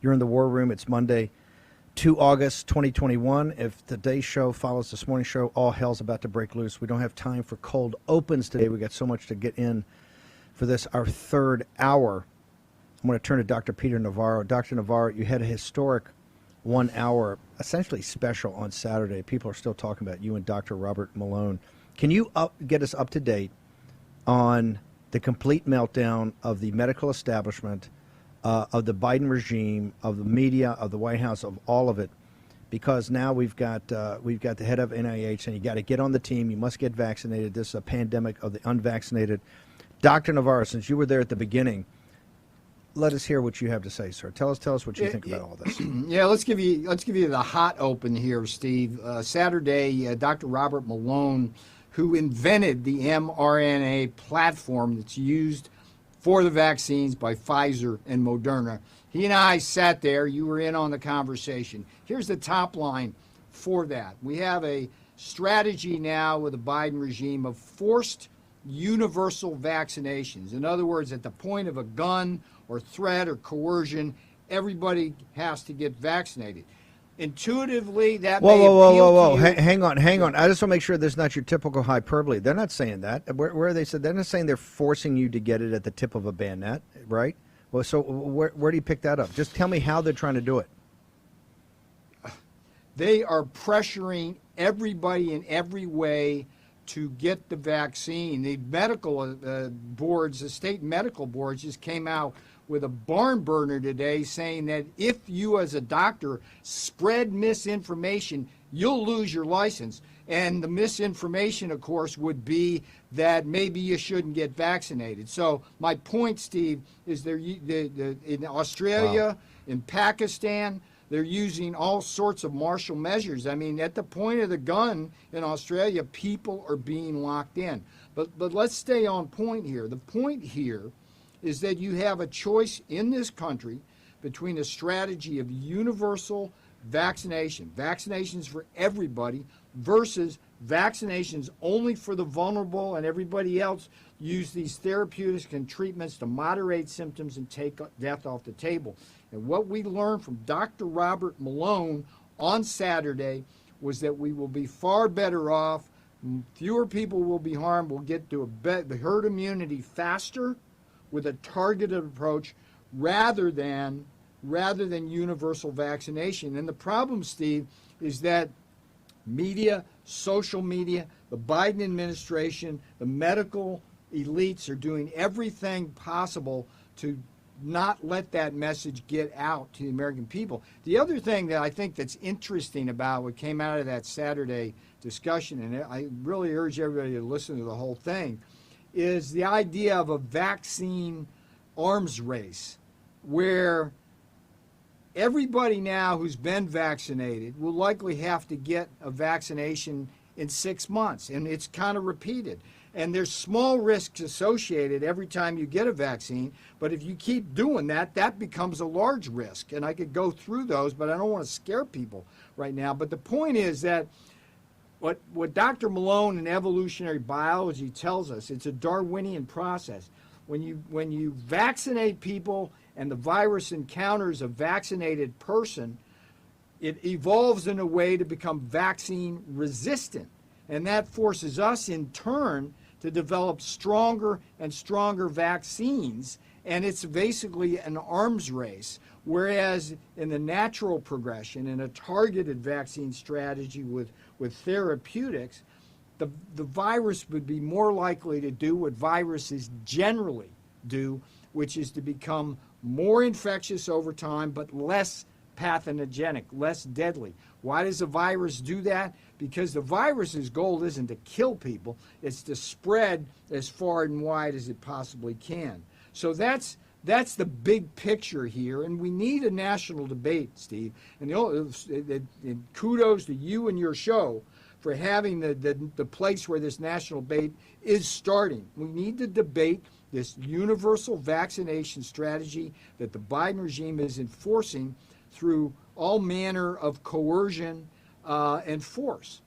You're in the war room. It's Monday, 2 August 2021. If today's show follows this morning's show, all hell's about to break loose. We don't have time for cold opens today. We got so much to get in for this, our third hour. I'm going to turn to Dr. Peter Navarro. Dr. Navarro, you had a historic 1 hour, essentially special on Saturday. People are still talking about you and Dr. Robert Malone. Can you get us up to date on the complete meltdown of the medical establishment, of the Biden regime, of the media, of the White House, of all of it? Because now we've got the head of NIH saying you got to get on the team. You must get vaccinated. This is a pandemic of the unvaccinated. Dr. Navarro, since you were there at the beginning, let us hear what you have to say, sir. Tell us what you think about all this. Yeah, let's give you the hot open here, Steve. Saturday, Dr. Robert Malone, who invented the mRNA platform that's used for the vaccines by Pfizer and Moderna, he and I sat there. You were in on the conversation. Here's the top line for that. We have a strategy now with the Biden regime of forced universal vaccinations. In other words, at the point of a gun or threat or coercion, everybody has to get vaccinated. Intuitively, that whoa. Hang on. I just want to make sure this is not your typical hyperbole. They're not saying that. Where they said they're not saying they're forcing you to get it at the tip of a bayonet, right? Well, so where do you pick that up? Just tell me how they're trying to do it. They are pressuring everybody in every way to get the vaccine. The medical boards, the state medical boards, just came out with a barn burner today saying that if you as a doctor spread misinformation, you'll lose your license. And the misinformation, of course, would be that maybe you shouldn't get vaccinated. So my point, Steve, is in Australia, in Pakistan, they're using all sorts of martial measures. I mean, at the point of the gun in Australia, people are being locked in. But let's stay on point here. The point here is that you have a choice in this country between a strategy of universal vaccinations for everybody, versus vaccinations only for the vulnerable, and everybody else use these therapeutics and treatments to moderate symptoms and take death off the table. And what we learned from Dr. Robert Malone on Saturday was that we will be far better off, fewer people will be harmed, we'll get to the herd immunity faster with a targeted approach rather than universal vaccination. And the problem, Steve, is that media, social media, the Biden administration, the medical elites are doing everything possible to not let that message get out to the American people. The other thing that I think that's interesting about what came out of that Saturday discussion, and I really urge everybody to listen to the whole thing, is the idea of a vaccine arms race where everybody now who's been vaccinated will likely have to get a vaccination in 6 months, and it's kind of repeated. And there's small risks associated every time you get a vaccine, but if you keep doing that, that becomes a large risk. And I could go through those, but I don't want to scare people right now. But the point is that what Dr. Malone in evolutionary biology tells us, it's a Darwinian process. When you vaccinate people and the virus encounters a vaccinated person, it evolves in a way to become vaccine resistant. And that forces us in turn to develop stronger and stronger vaccines. And it's basically an arms race. Whereas in the natural progression, in a targeted vaccine strategy with therapeutics, the virus would be more likely to do what viruses generally do, which is to become more infectious over time, but less pathogenic, less deadly. Why does the virus do that? Because the virus's goal isn't to kill people, it's to spread as far and wide as it possibly can. So that's the big picture here, and we need a national debate, Steve. And kudos to you and your show for having the place where this national debate is starting. We need to debate this universal vaccination strategy that the Biden regime is enforcing through all manner of coercion and force.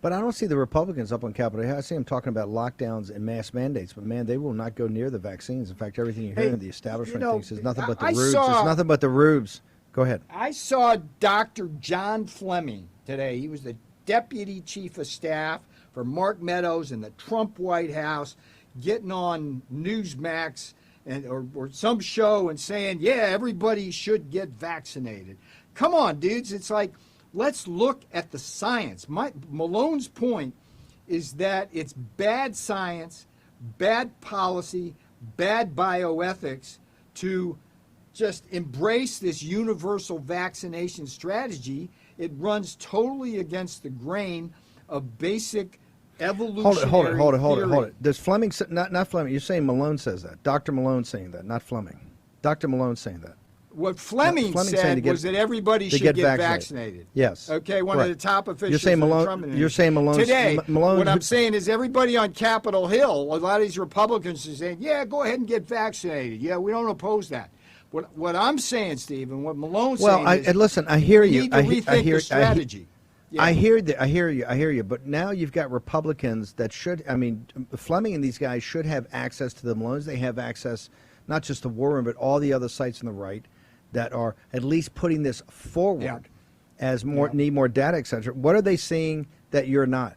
But I don't see the Republicans up on Capitol Hill. I see them talking about lockdowns and mass mandates. But, man, they will not go near the vaccines. In fact, everything you hear in the establishment thinks is nothing but the rubes. It's nothing but the rubes. Go ahead. I saw Dr. John Fleming today. He was the deputy chief of staff for Mark Meadows in the Trump White House, getting on Newsmax or some show and saying, yeah, everybody should get vaccinated. Come on, dudes. It's like, let's look at the science. Malone's point is that it's bad science, bad policy, bad bioethics to just embrace this universal vaccination strategy. It runs totally against the grain of basic evolutionary Hold it. Does Fleming, not Fleming, you're saying Malone says that. Dr. Malone saying that, not Fleming. Dr. Malone saying that. What Fleming said was that everybody should get vaccinated. Yes. Okay, one of the top officials. You're saying Malone. You're saying Malone. Today, Malone, what I'm saying is everybody on Capitol Hill, a lot of these Republicans are saying, yeah, go ahead and get vaccinated. Yeah, we don't oppose that. What I'm saying, Steve, and what Malone's saying is, listen, I hear you. We need to rethink the strategy. I hear you. But now you've got Republicans that should. I mean, Fleming and these guys should have access to the Malones. They have access not just to War Room, but all the other sites on the right that are at least putting this forward as need more data, etc. What are they seeing that you're not?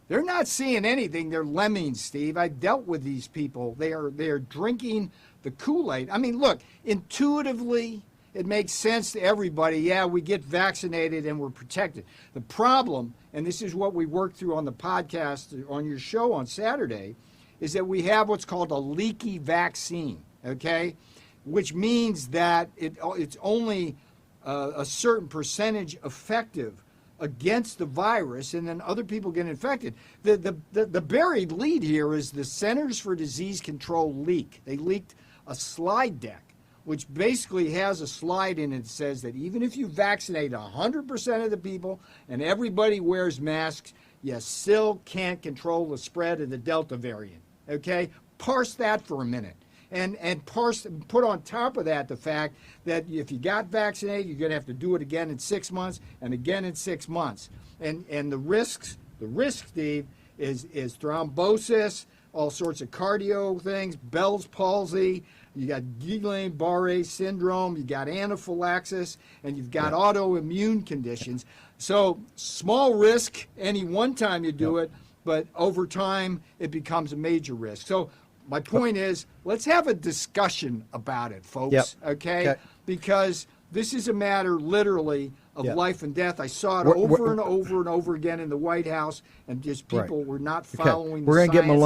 They're not seeing anything. They're lemmings, Steve. I've dealt with these people. They are drinking the Kool-Aid. I mean, look, intuitively, it makes sense to everybody. Yeah, we get vaccinated and we're protected. The problem, and this is what we worked through on the podcast, on your show on Saturday, is that we have what's called a leaky vaccine, okay? Which means that it's only a certain percentage effective against the virus, and then other people get infected. The buried lead here is the Centers for Disease Control leak. They leaked a slide deck, which basically has a slide in it that says that even if you vaccinate 100% of the people and everybody wears masks, you still can't control the spread of the Delta variant. Okay? Parse that for a minute. And put on top of that the fact that if you got vaccinated, you're going to have to do it again in 6 months and again in 6 months. And the risk, Steve, is thrombosis, all sorts of cardio things, Bell's palsy, you got Guillain-Barré syndrome, you got anaphylaxis, and you've got autoimmune conditions. So small risk any one time you do it, but over time it becomes a major risk. So my point is, let's have a discussion about it, folks, okay? Because this is a matter literally of life and death. I saw it over and over and over again in the White House, and just people were not following the science.